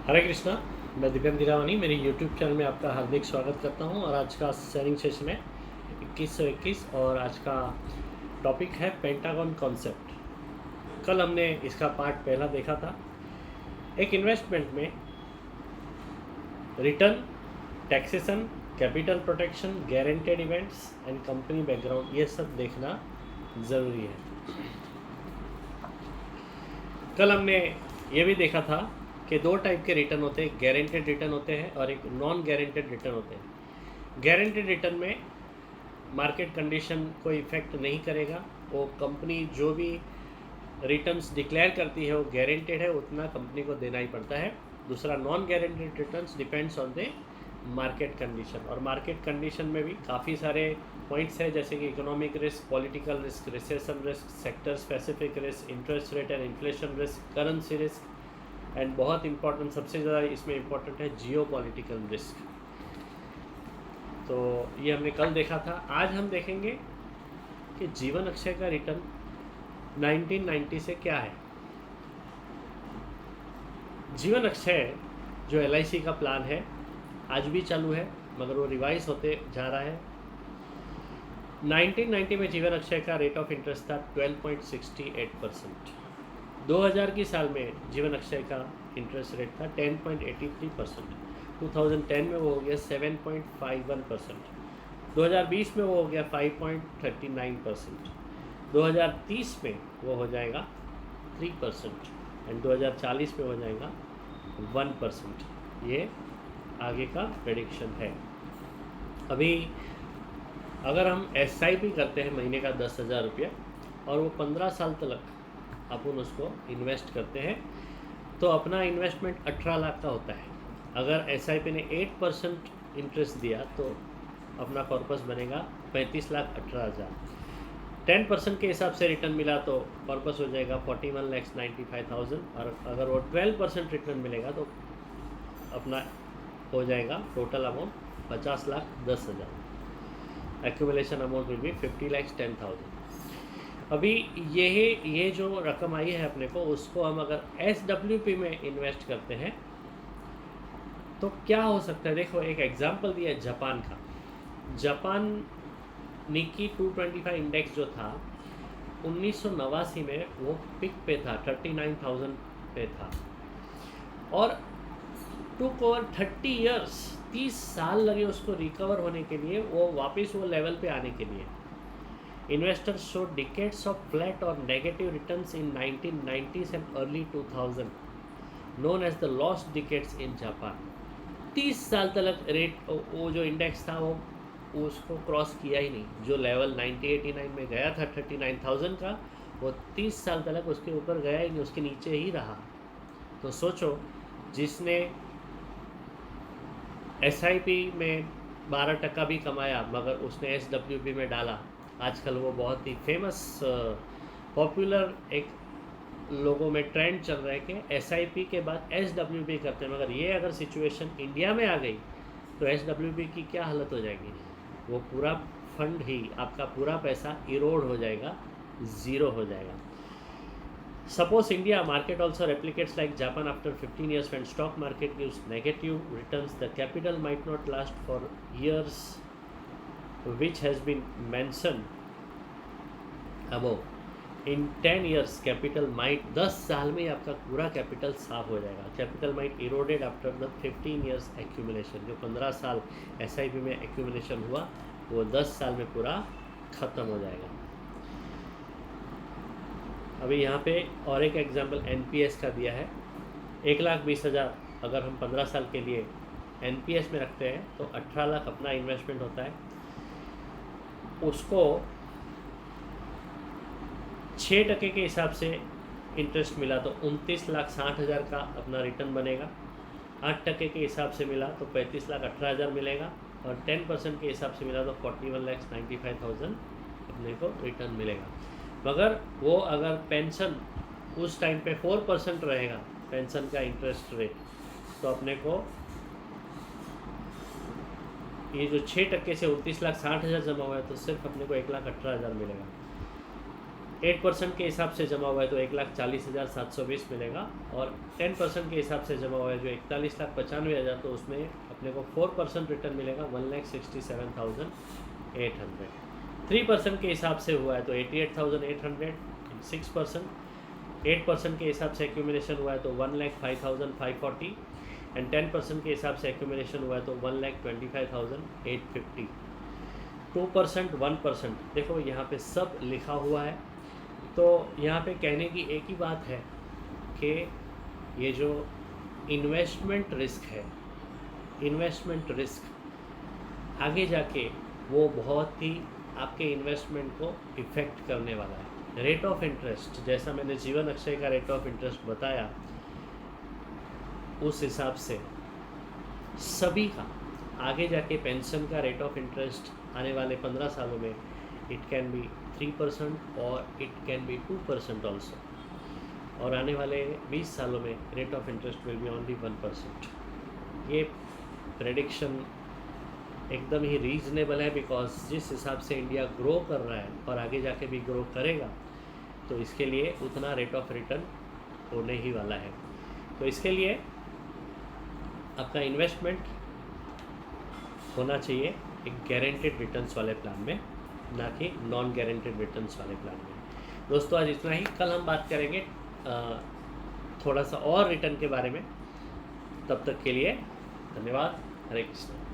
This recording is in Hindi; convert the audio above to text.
हरे कृष्णा। मैं दिव्यांग दिरावानी मेरी यूट्यूब चैनल में आपका हार्दिक स्वागत करता हूं। और आज का शेयरिंग सेशन है 2121 और आज का टॉपिक है पेंटागन कॉन्सेप्ट। कल हमने इसका पार्ट पहला देखा था। एक इन्वेस्टमेंट में return, taxation, capital protection, guaranteed events and company background, ये सब देखना ज़रूरी है। कल हमने ये भी देखा था कि दो टाइप के रिटर्न होते हैं, गारंटेड रिटर्न होते हैं और एक नॉन गारंटेड रिटर्न होते हैं। गारंटेड रिटर्न में मार्केट कंडीशन को इफेक्ट नहीं करेगा, वो कंपनी जो भी रिटर्न्स डिक्लेयर करती है वो गारंटेड है, उतना कंपनी को देना ही पड़ता है। दूसरा non guaranteed returns depends on the market condition, और मार्केट कंडीशन में भी काफ़ी सारे पॉइंट्स है, जैसे कि economic risk, political risk, recession risk, sector specific risk, interest rate and inflation risk, currency risk and बहुत इंपॉर्टेंट, सबसे ज़्यादा इसमें इम्पॉर्टेंट है जियो पॉलिटिकल रिस्क। तो ये हमने कल देखा था। आज हम देखेंगे कि जीवन अक्षय का रिटर्न 1990 से क्या है। जीवन अक्षय जो LIC का प्लान है आज भी चालू है, मगर वो रिवाइज होते जा रहा है। 1990 में जीवन अक्षय का रेट ऑफ इंटरेस्ट था 12.68%। 2000 की साल में जीवन अक्षय का इंटरेस्ट रेट था 10.83%। 2010 में वो हो गया 7.51%। 2020 में वो हो गया 5.39%। 2030 में वो हो जाएगा 3% एंड 2040 में हो जाएगा 1%। ये आगे का प्रेडिक्शन है। अभी अगर हम SIP करते हैं महीने का 10,000 रुपया और वो 15 साल तक अपन उसको इन्वेस्ट करते हैं तो अपना इन्वेस्टमेंट 18 लाख का होता है। अगर SIP ने 8% इंटरेस्ट दिया तो अपना कॉर्पस बनेगा 35,18,000। 10% के हिसाब से रिटर्न मिला तो कॉर्पस हो जाएगा 41,95,000। और अगर वो 12% रिटर्न मिलेगा तो अपना हो जाएगा total amount 50,10,000। Accumulation amount will be 50,10,000। अभी ये जो रकम आई है अपने को, उसको हम अगर SWP में इन्वेस्ट करते हैं तो क्या हो सकता है। देखो एक एग्जांपल दिया है जापान का। जापान निक्की 225 इंडेक्स जो था 1989 में वो पिक पे था, 39,000 पे था, और टुक ओवर 30 ईयर्स, 30 साल लगे उसको रिकवर होने के लिए, वो वापस वो लेवल पे आने के लिए। Investors showed decades of flat or negative returns in 1990s and early 2000, known as the lost decades in Japan. 30 साल तक रेट वो जो इंडेक्स था वो उसको क्रॉस किया ही नहीं। जो लेवल 1989 में गया था 39,000 का, वो 30 साल तक उसके ऊपर गया ही नहीं, उसके नीचे ही रहा। तो सोचो, जिसने SIP में 12% भी कमाया मगर उसने SWP में डाला, आजकल वो बहुत ही फेमस पॉपुलर एक लोगों में ट्रेंड चल रहा है कि SIP के बाद SWP करते हैं। मगर ये अगर सिचुएशन इंडिया में आ गई तो SWP की क्या हालत हो जाएगी। वो पूरा फंड ही, आपका पूरा पैसा इरोड हो जाएगा, ज़ीरो हो जाएगा। Suppose India market also replicates like Japan after 15 years. When stock market gives negative returns, the capital might not last for years, which has been mentioned above. In 10 years capital might, 10 साल में आपका पूरा कैपिटल साफ हो जाएगा। Capital might eroded after the 15 years accumulation. जो 15 साल SIP में एक्यूमुलेशन हुआ वो 10 साल में पूरा ख़त्म हो जाएगा। अभी यहाँ पे और एक एग्जांपल NPS का दिया है। 1,20,000 अगर हम 15 साल के लिए NPS में रखते हैं तो 18 लाख अपना इन्वेस्टमेंट होता है। उसको 6% के हिसाब से इंटरेस्ट मिला तो 29,60,000 का अपना रिटर्न बनेगा। 8% के हिसाब से मिला तो 35,18,000 मिलेगा, और 10% के हिसाब से मिला तो 41,95,000 अपने को रिटर्न मिलेगा। मगर वो अगर पेंशन उस टाइम पे 4% रहेगा पेंशन का इंटरेस्ट रेट, तो अपने को ये जो 6% से 29,60,000 जमा हुआ है तो सिर्फ अपने को 1,18,000 मिलेगा। 8% के हिसाब से जमा हुआ है तो 1,40,720 मिलेगा, और 10% के हिसाब से जमा हुआ है जो 41,95,000, तो उसमें अपने को 4% रिटर्न मिलेगा 1,67,800। 3% के हिसाब से हुआ है तो 88,800, 6%। 8% के हिसाब से एक्यूमुलेशन हुआ है तो 1,05,540, एंड 10% के हिसाब से एक्यूमुलेशन हुआ है तो 1,25,850। 2%, 1%, देखो यहाँ पे सब लिखा हुआ है। तो यहाँ पे कहने की एक ही बात है कि ये जो इन्वेस्टमेंट रिस्क है, इन्वेस्टमेंट रिस्क आगे जाके वो बहुत ही आपके इन्वेस्टमेंट को इफ़ेक्ट करने वाला है। रेट ऑफ इंटरेस्ट, जैसा मैंने जीवन अक्षय का रेट ऑफ इंटरेस्ट बताया, उस हिसाब से सभी का आगे जाके पेंशन का रेट ऑफ इंटरेस्ट आने वाले 15 सालों में इट कैन बी 3% और इट कैन बी 2% ऑल्सो, और आने वाले 20 सालों में rate of interest will be only 1%। ये प्रेडिक्शन एकदम ही रीजनेबल है, बिकॉज जिस हिसाब से इंडिया ग्रो कर रहा है और आगे जाके भी ग्रो करेगा, तो इसके लिए उतना रेट ऑफ रिटर्न होने ही वाला है। तो इसके लिए आपका इन्वेस्टमेंट होना चाहिए एक गारंटेड रिटर्न्स वाले प्लान में, ना कि नॉन गारंटेड रिटर्न्स वाले प्लान में। दोस्तों आज इतना ही, कल हम बात करेंगे थोड़ा सा और रिटर्न के बारे में। तब तक के लिए धन्यवाद। हरे कृष्ण।